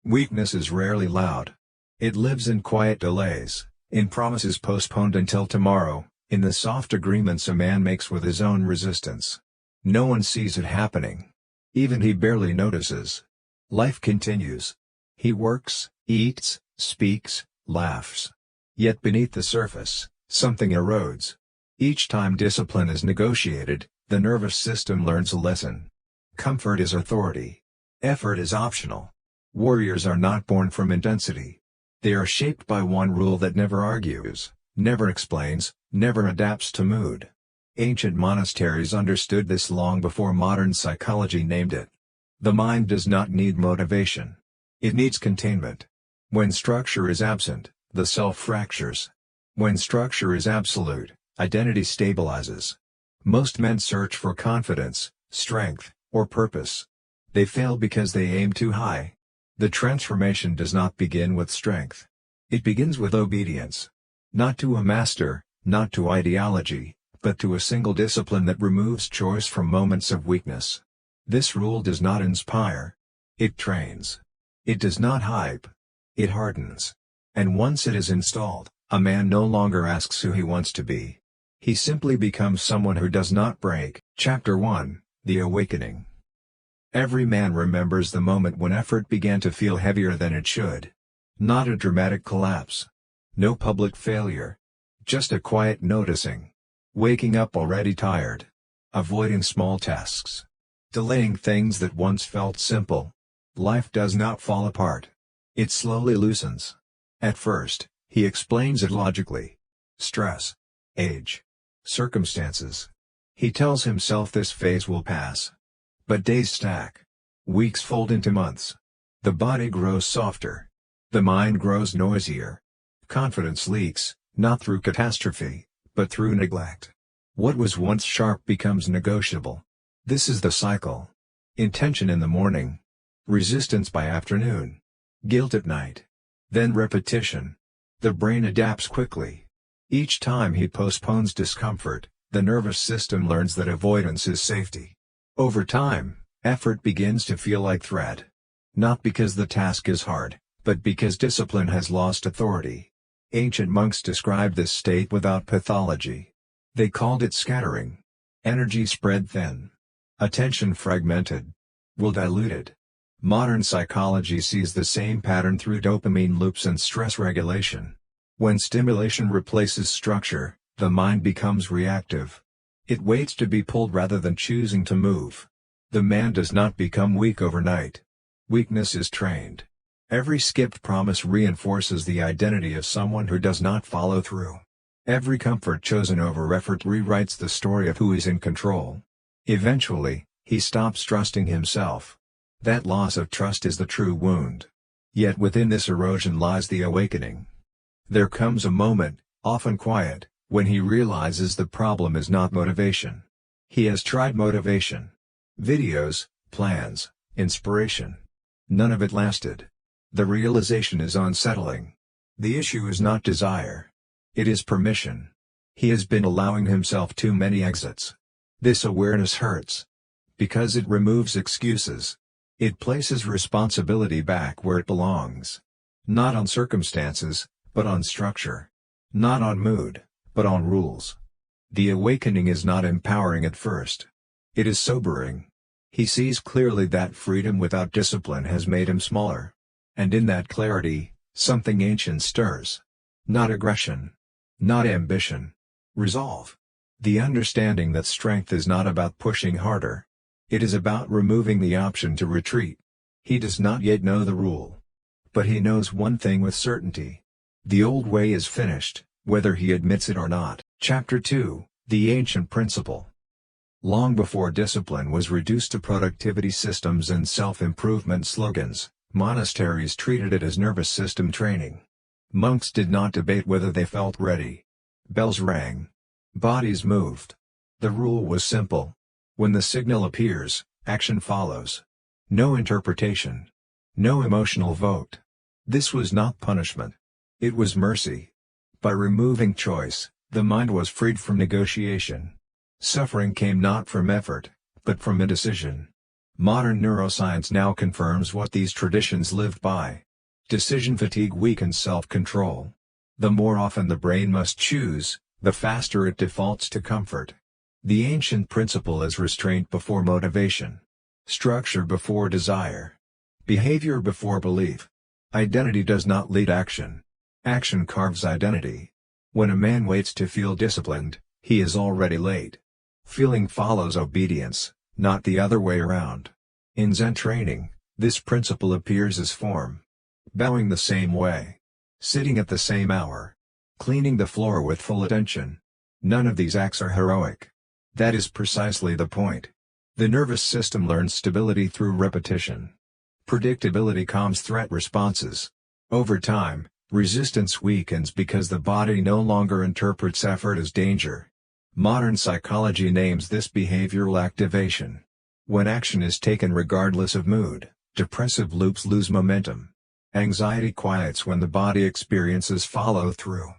Weakness is rarely loud. It lives in quiet delays, in promises postponed until tomorrow, in the soft agreements a man makes with his own resistance. No one sees it happening. Even he barely notices. Life continues. He works, eats, speaks, laughs. Yet beneath the surface, something erodes. Each time discipline is negotiated, the nervous system learns a lesson. Comfort is authority. Effort is optional. Warriors are not born from intensity. They are shaped by one rule that never argues, never explains, never adapts to mood. Ancient monasteries understood this long before modern psychology named it. The mind does not need motivation. It needs containment. When structure is absent, the self fractures. When structure is absolute, identity stabilizes. Most men search for confidence, strength, or purpose. They fail because they aim too high. The transformation does not begin with strength. It begins with obedience. Not to a master, not to ideology, but to a single discipline that removes choice from moments of weakness. This rule does not inspire. It trains. It does not hype. It hardens. And once it is installed, a man no longer asks who he wants to be. He simply becomes someone who does not break. Chapter 1, The Awakening. Every man remembers the moment when effort began to feel heavier than it should. Not a dramatic collapse. No public failure. Just a quiet noticing. Waking up already tired. Avoiding small tasks. Delaying things that once felt simple. Life does not fall apart. It slowly loosens. At first, he explains it logically. Stress. Age. Circumstances. He tells himself this phase will pass. But days stack. Weeks fold into months. The body grows softer. The mind grows noisier. Confidence leaks, not through catastrophe, but through neglect. What was once sharp becomes negotiable. This is the cycle. Intention in the morning. Resistance by afternoon. Guilt at night. Then repetition. The brain adapts quickly. Each time he postpones discomfort, the nervous system learns that avoidance is safety. Over time, effort begins to feel like threat. Not because the task is hard, but because discipline has lost authority. Ancient monks described this state without pathology. They called it scattering. Energy spread thin. Attention fragmented. Will diluted. Modern psychology sees the same pattern through dopamine loops and stress regulation. When stimulation replaces structure, the mind becomes reactive. It waits to be pulled rather than choosing to move. The man does not become weak overnight. Weakness is trained. Every skipped promise reinforces the identity of someone who does not follow through. Every comfort chosen over effort rewrites the story of who is in control. Eventually, he stops trusting himself. That loss of trust is the true wound. Yet within this erosion lies the awakening. There comes a moment, often quiet, when he realizes the problem is not motivation. He has tried motivation. Videos, plans, inspiration. None of it lasted. The realization is unsettling. The issue is not desire. It is permission. He has been allowing himself too many exits. This awareness hurts. Because it removes excuses. It places responsibility back where it belongs. Not on circumstances, but on structure. Not on mood, but on rules. The awakening is not empowering at first. It is sobering. He sees clearly that freedom without discipline has made him smaller. And in that clarity, something ancient stirs. Not aggression. Not ambition. Resolve. The understanding that strength is not about pushing harder. It is about removing the option to retreat. He does not yet know the rule. But he knows one thing with certainty. The old way is finished, whether he admits it or not. Chapter 2, The Ancient Principle. Long before discipline was reduced to productivity systems and self-improvement slogans, monasteries treated it as nervous system training. Monks did not debate whether they felt ready. Bells rang. Bodies moved. The rule was simple. When the signal appears, action follows. No interpretation. No emotional vote. This was not punishment. It was mercy. By removing choice, the mind was freed from negotiation. Suffering came not from effort, but from indecision. Modern neuroscience now confirms what these traditions lived by. Decision fatigue weakens self-control. The more often the brain must choose, the faster it defaults to comfort. The ancient principle is restraint before motivation. Structure before desire. Behavior before belief. Identity does not lead action. Action carves identity. When a man waits to feel disciplined, he is already late. Feeling follows obedience, not the other way around. In Zen training, this principle appears as form. Bowing the same way. Sitting at the same hour. Cleaning the floor with full attention. None of these acts are heroic. That is precisely the point. The nervous system learns stability through repetition. Predictability calms threat responses. Over time, resistance weakens because the body no longer interprets effort as danger. Modern psychology names this behavioral activation. When action is taken regardless of mood, depressive loops lose momentum. Anxiety quiets when the body experiences follow-through.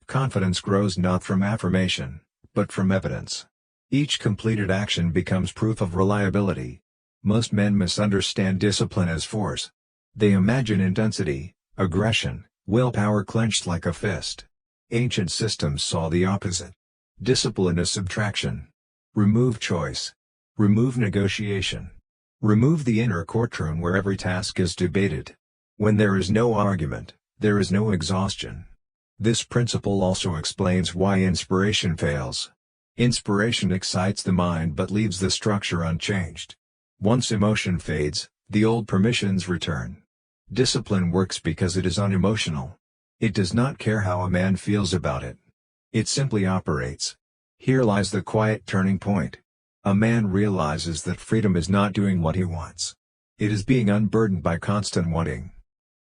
Confidence grows not from affirmation, but from evidence. Each completed action becomes proof of reliability. Most men misunderstand discipline as force. They imagine intensity, aggression, willpower clenched like a fist. Ancient systems saw the opposite. Discipline is subtraction. Remove choice. Remove negotiation. Remove the inner courtroom where every task is debated. When there is no argument, there is no exhaustion. This principle also explains why inspiration fails. Inspiration excites the mind but leaves the structure unchanged. Once emotion fades, the old permissions return. Discipline works because it is unemotional. It does not care how a man feels about it. It simply operates. Here lies the quiet turning point. A man realizes that freedom is not doing what he wants. It is being unburdened by constant wanting.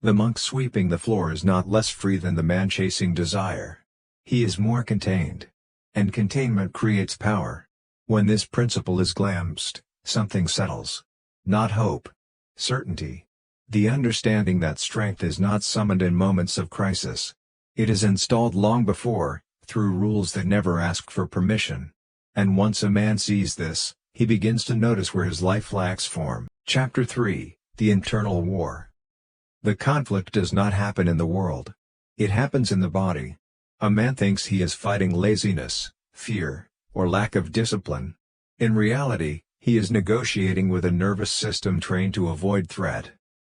The monk sweeping the floor is not less free than the man chasing desire. He is more contained. And containment creates power. When this principle is glimpsed, something settles. Not hope. Certainty. The understanding that strength is not summoned in moments of crisis. It is installed long before, through rules that never ask for permission. And once a man sees this, he begins to notice where his life lacks form. Chapter 3, The Internal War. The conflict does not happen in the world. It happens in the body. A man thinks he is fighting laziness, fear, or lack of discipline. In reality, he is negotiating with a nervous system trained to avoid threat.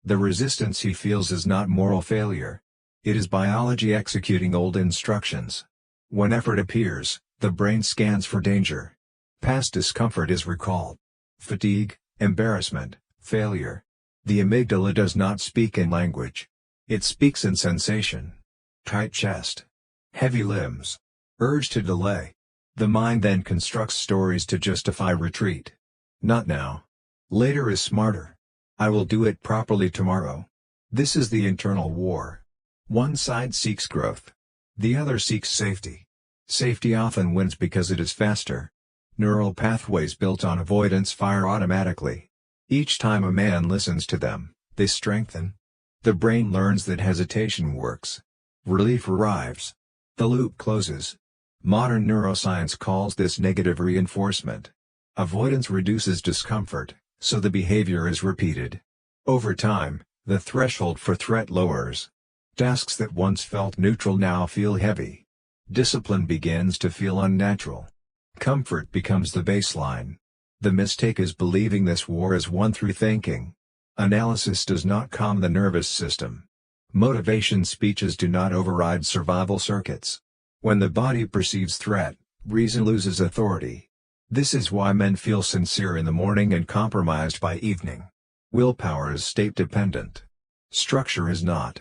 The resistance he feels is not moral failure. It is biology executing old instructions. When effort appears, the brain scans for danger. Past discomfort is recalled. Fatigue, embarrassment, failure. The amygdala does not speak in language. It speaks in sensation. Tight chest. Heavy limbs. Urge to delay. The mind then constructs stories to justify retreat. Not now. Later is smarter. I will do it properly tomorrow. This is the internal war. One side seeks growth. The other seeks safety. Safety often wins because it is faster. Neural pathways built on avoidance fire automatically. Each time a man listens to them, they strengthen. The brain learns that hesitation works. Relief arrives. The loop closes. Modern neuroscience calls this negative reinforcement. Avoidance reduces discomfort, so the behavior is repeated. Over time, the threshold for threat lowers. Tasks that once felt neutral now feel heavy. Discipline begins to feel unnatural. Comfort becomes the baseline. The mistake is believing this war is won through thinking. Analysis does not calm the nervous system. Motivation speeches do not override survival circuits. When the body perceives threat, reason loses authority. This is why men feel sincere in the morning and compromised by evening. Willpower is state-dependent. Structure is not.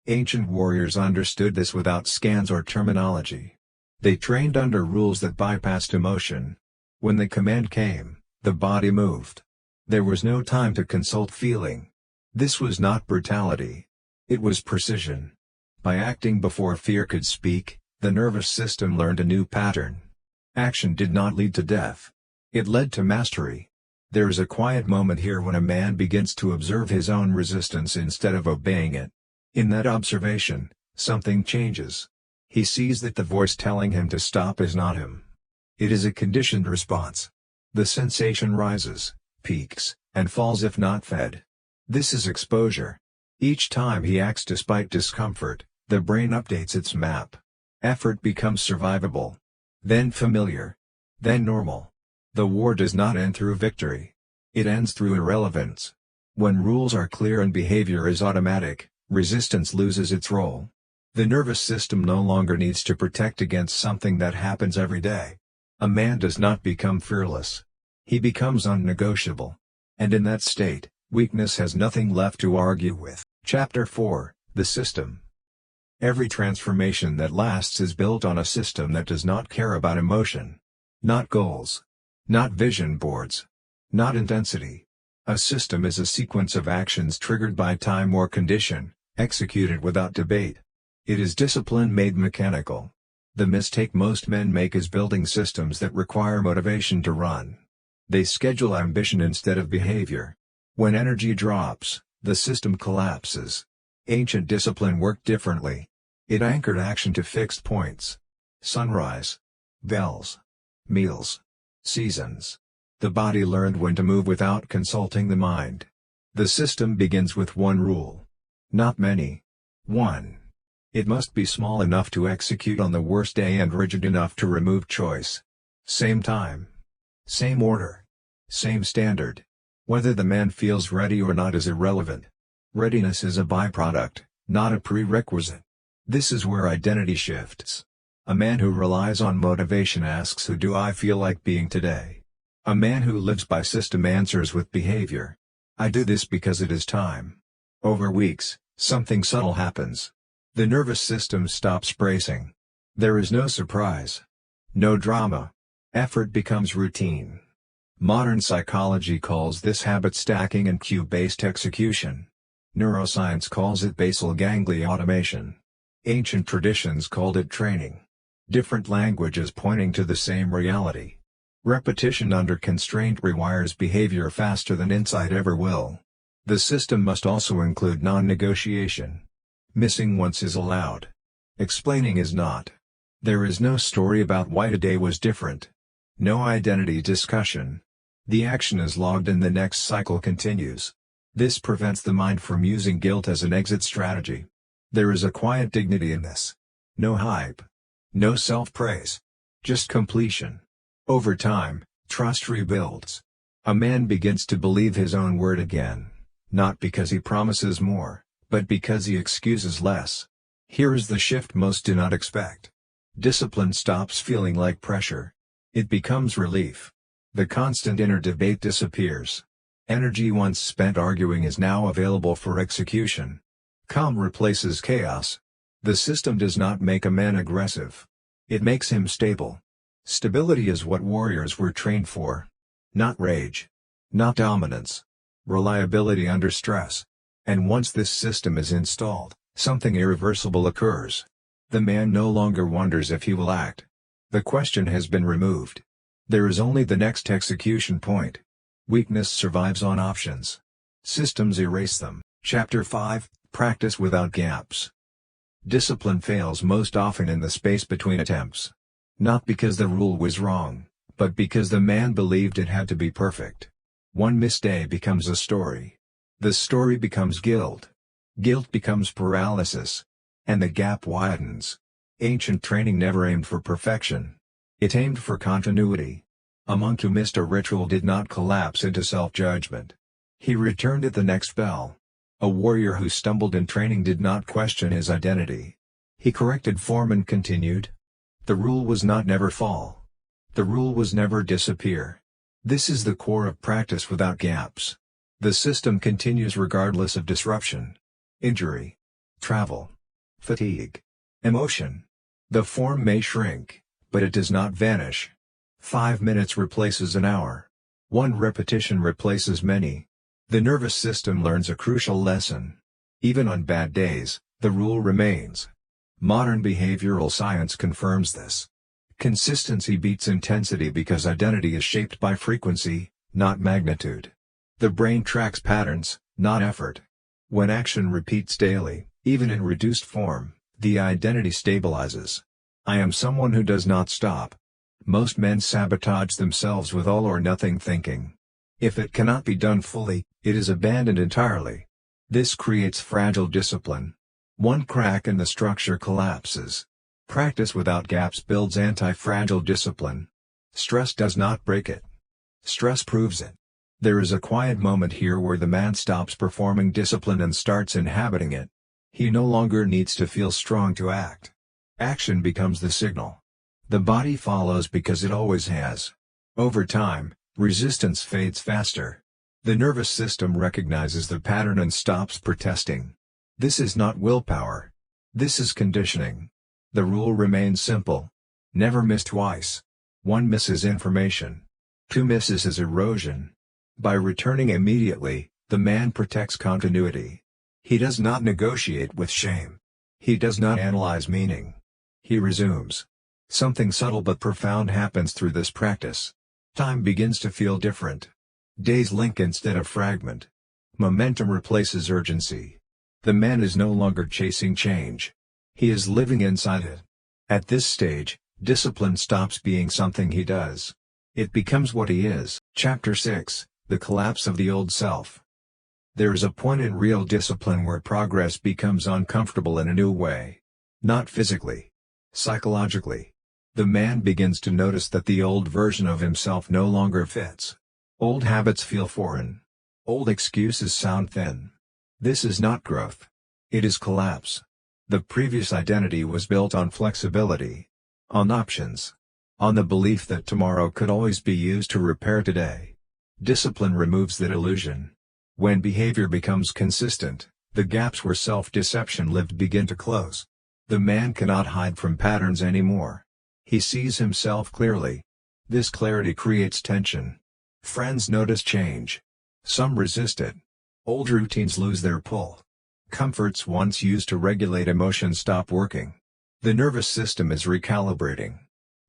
Ancient warriors understood this without scans or terminology. They trained under rules that bypassed emotion. When the command came, the body moved. There was no time to consult feeling. This was not brutality. It was precision. By acting before fear could speak, the nervous system learned a new pattern. Action did not lead to death. It led to mastery. There is a quiet moment here when a man begins to observe his own resistance instead of obeying it. In that observation, something changes. He sees that the voice telling him to stop is not him. It is a conditioned response. The sensation rises, peaks, and falls if not fed. This is exposure. Each time he acts despite discomfort, the brain updates its map. Effort becomes survivable. Then familiar. Then normal. The war does not end through victory. It ends through irrelevance. When rules are clear and behavior is automatic, resistance loses its role. The nervous system no longer needs to protect against something that happens every day. A man does not become fearless. He becomes unnegotiable. And in that state, weakness has nothing left to argue with. Chapter 4, The System. Every transformation that lasts is built on a system that does not care about emotion. Not goals. Not vision boards. Not intensity. A system is a sequence of actions triggered by time or condition, executed without debate. It is discipline made mechanical. The mistake most men make is building systems that require motivation to run. They schedule ambition instead of behavior. When energy drops, the system collapses. Ancient discipline worked differently. It anchored action to fixed points. Sunrise. Bells. Meals. Seasons. The body learned when to move without consulting the mind. The system begins with one rule. Not many. 1. It must be small enough to execute on the worst day and rigid enough to remove choice. Same time. Same order. Same standard. Whether the man feels ready or not is irrelevant. Readiness is a byproduct, not a prerequisite. This is where identity shifts. A man who relies on motivation asks, who do I feel like being today? A man who lives by system answers with behavior. I do this because it is time. Over weeks, something subtle happens. The nervous system stops bracing. There is no surprise. No drama. Effort becomes routine. Modern psychology calls this habit stacking and cue-based execution. Neuroscience calls it basal ganglia automation. Ancient traditions called it training. Different languages pointing to the same reality. Repetition under constraint rewires behavior faster than insight ever will. The system must also include non-negotiation. Missing once is allowed. Explaining is not. There is no story about why today was different. No identity discussion. The action is logged and the next cycle continues. This prevents the mind from using guilt as an exit strategy. There is a quiet dignity in this. No hype. No self-praise. Just completion. Over time, trust rebuilds. A man begins to believe his own word again, not because he promises more, but because he excuses less. Here is the shift most do not expect. Discipline stops feeling like pressure. It becomes relief. The constant inner debate disappears. Energy once spent arguing is now available for execution. Calm replaces chaos. The system does not make a man aggressive. It makes him stable. Stability is what warriors were trained for. Not rage. Not dominance. Reliability under stress. And once this system is installed, something irreversible occurs. The man no longer wonders if he will act. The question has been removed. There is only the next execution point. Weakness survives on options. Systems erase them. Chapter 5, Practice without gaps. Discipline fails most often in the space between attempts. Not because the rule was wrong, but because the man believed it had to be perfect. One missed day becomes a story. The story becomes guilt. Guilt becomes paralysis. And the gap widens. Ancient training never aimed for perfection. It aimed for continuity. A monk who missed a ritual did not collapse into self-judgment. He returned at the next bell. A warrior who stumbled in training did not question his identity. He corrected form and continued. The rule was not never fall. The rule was never disappear. This is the core of practice without gaps. The system continues regardless of disruption. Injury. Travel. Fatigue. Emotion. The form may shrink, but it does not vanish. 5 minutes replaces an hour. One repetition replaces many. The nervous system learns a crucial lesson. Even on bad days, the rule remains. Modern behavioral science confirms this. Consistency beats intensity because identity is shaped by frequency, not magnitude. The brain tracks patterns, not effort. When action repeats daily, even in reduced form, the identity stabilizes. I am someone who does not stop. Most men sabotage themselves with all or nothing thinking. If it cannot be done fully, it is abandoned entirely. This creates fragile discipline. One crack and the structure collapses. Practice without gaps builds anti-fragile discipline. Stress does not break it. Stress proves it. There is a quiet moment here where the man stops performing discipline and starts inhabiting it. He no longer needs to feel strong to act. Action becomes the signal. The body follows because it always has. Over time, resistance fades faster. The nervous system recognizes the pattern and stops protesting. This is not willpower. This is conditioning. The rule remains simple. Never miss twice. One miss is information. Two misses is erosion. By returning immediately, the man protects continuity. He does not negotiate with shame. He does not analyze meaning. He resumes. Something subtle but profound happens through this practice. Time begins to feel different. Days link instead of fragment. Momentum replaces urgency. The man is no longer chasing change. He is living inside it. At this stage, discipline stops being something he does. It becomes what he is. Chapter 6, The Collapse of the Old Self. There is a point in real discipline where progress becomes uncomfortable in a new way. Not physically. Psychologically. The man begins to notice that the old version of himself no longer fits. Old habits feel foreign. Old excuses sound thin. This is not growth. It is collapse. The previous identity was built on flexibility. On options. On the belief that tomorrow could always be used to repair today. Discipline removes that illusion. When behavior becomes consistent, the gaps where self-deception lived begin to close. The man cannot hide from patterns anymore. He sees himself clearly. This clarity creates tension. Friends notice change. Some resist it. Old routines lose their pull. Comforts once used to regulate emotions stop working. The nervous system is recalibrating.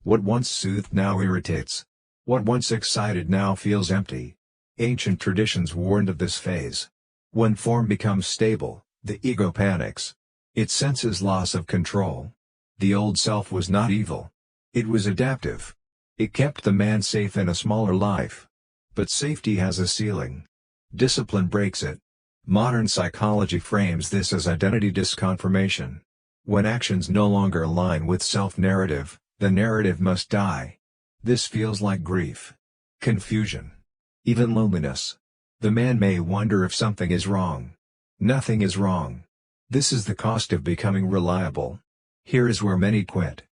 What once soothed now irritates. What once excited now feels empty. Ancient traditions warned of this phase. When form becomes stable, the ego panics. It senses loss of control. The old self was not evil. It was adaptive. It kept the man safe in a smaller life. But safety has a ceiling. Discipline breaks it. Modern psychology frames this as identity disconfirmation. When actions no longer align with self-narrative, the narrative must die. This feels like grief. Confusion. Even loneliness. The man may wonder if something is wrong. Nothing is wrong. This is the cost of becoming reliable. Here is where many quit.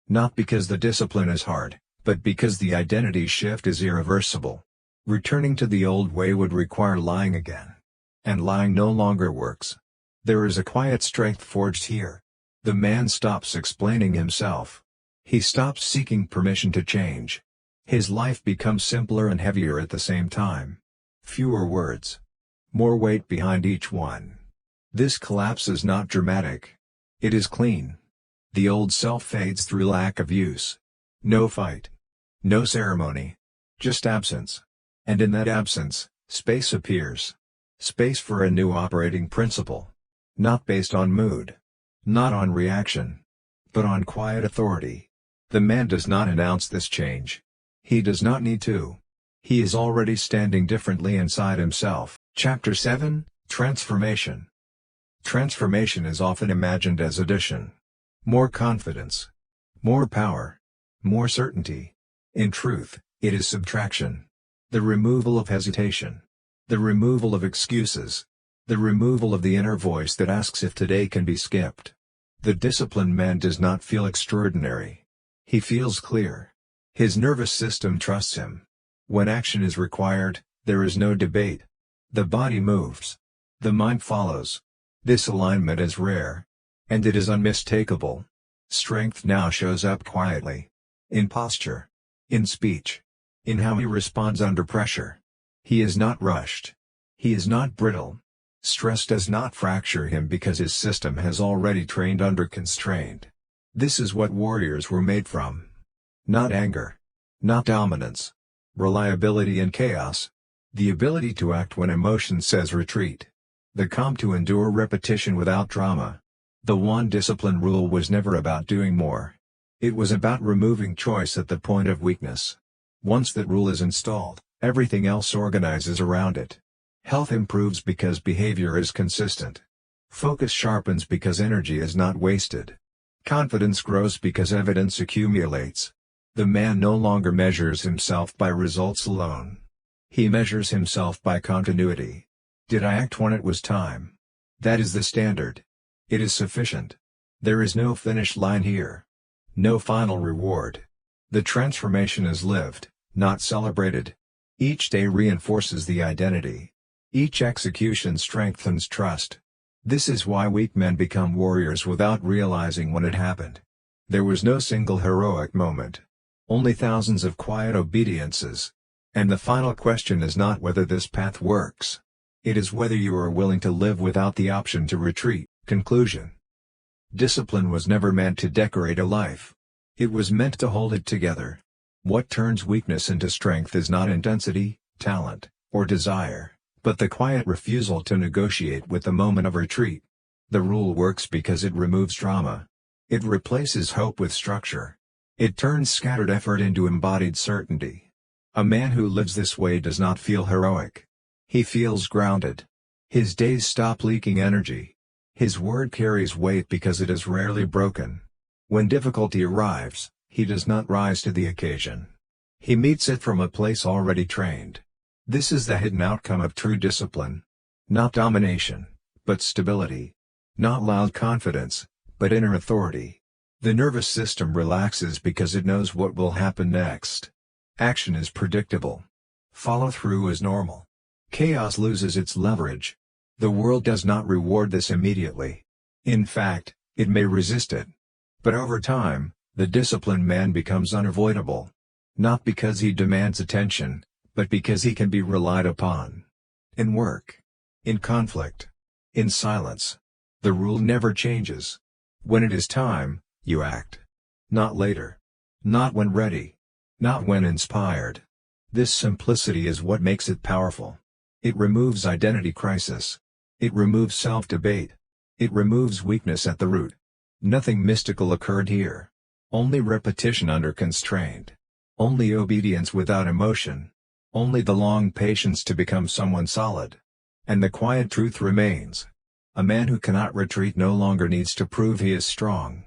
Not because the discipline is hard, but because the identity shift is irreversible. Returning to the old way would require lying again. And lying no longer works. There is a quiet strength forged here. The man stops explaining himself. He stops seeking permission to change. His life becomes simpler and heavier at the same time. Fewer words. More weight behind each one. This collapse is not dramatic. It is clean. The old self fades through lack of use. No fight. No ceremony. Just absence. And in that absence, space appears. Space for a new operating principle. Not based on mood. Not on reaction. But on quiet authority. The man does not announce this change. He does not need to. He is already standing differently inside himself. Chapter 7, Transformation. Transformation is often imagined as addition. More confidence. More power. More certainty. In truth, it is subtraction. The removal of hesitation. The removal of excuses. The removal of the inner voice that asks if today can be skipped. The disciplined man does not feel extraordinary. He feels clear. His nervous system trusts him. When action is required, there is no debate. The body moves. The mind follows. This alignment is rare. And it is unmistakable. Strength now shows up quietly. In posture. In speech. In how he responds under pressure. He is not rushed. He is not brittle. Stress does not fracture him because his system has already trained under constraint. This is what warriors were made from. Not anger. Not dominance. Reliability in chaos. The ability to act when emotion says retreat. The calm to endure repetition without drama. The one discipline rule was never about doing more. It was about removing choice at the point of weakness. Once that rule is installed, Everything else organizes around it. Health improves because behavior is consistent. Focus sharpens because energy is not wasted. Confidence grows because evidence accumulates. The man no longer measures himself by results alone. He measures himself by continuity. Did I act when it was time? That is the standard. It is sufficient. There is no finish line here. No final reward. The transformation is lived, not celebrated. Each day reinforces the identity. Each execution strengthens trust. This is why weak men become warriors without realizing when it happened. There was no single heroic moment. Only thousands of quiet obediences. And the final question is not whether this path works. It is whether you are willing to live without the option to retreat. Conclusion. Discipline was never meant to decorate a life. It was meant to hold it together. What turns weakness into strength is not intensity, talent, or desire, but the quiet refusal to negotiate with the moment of retreat. The rule works because it removes drama. It replaces hope with structure. It turns scattered effort into embodied certainty. A man who lives this way does not feel heroic. He feels grounded. His days stop leaking energy. His word carries weight because it is rarely broken. When difficulty arrives, he does not rise to the occasion. He meets it from a place already trained. This is the hidden outcome of true discipline. Not domination, but stability. Not loud confidence, but inner authority. The nervous system relaxes because it knows what will happen next. Action is predictable. Follow-through is normal. Chaos loses its leverage. The world does not reward this immediately. In fact, it may resist it. But over time, the disciplined man becomes unavoidable. Not because he demands attention, but because he can be relied upon. In work. In conflict. In silence. The rule never changes. When it is time, you act. Not later. Not when ready. Not when inspired. This simplicity is what makes it powerful. It removes identity crisis. It removes self-debate. It removes weakness at the root. Nothing mystical occurred here. Only repetition under constraint. Only obedience without emotion. Only the long patience to become someone solid. And the quiet truth remains. A man who cannot retreat no longer needs to prove he is strong.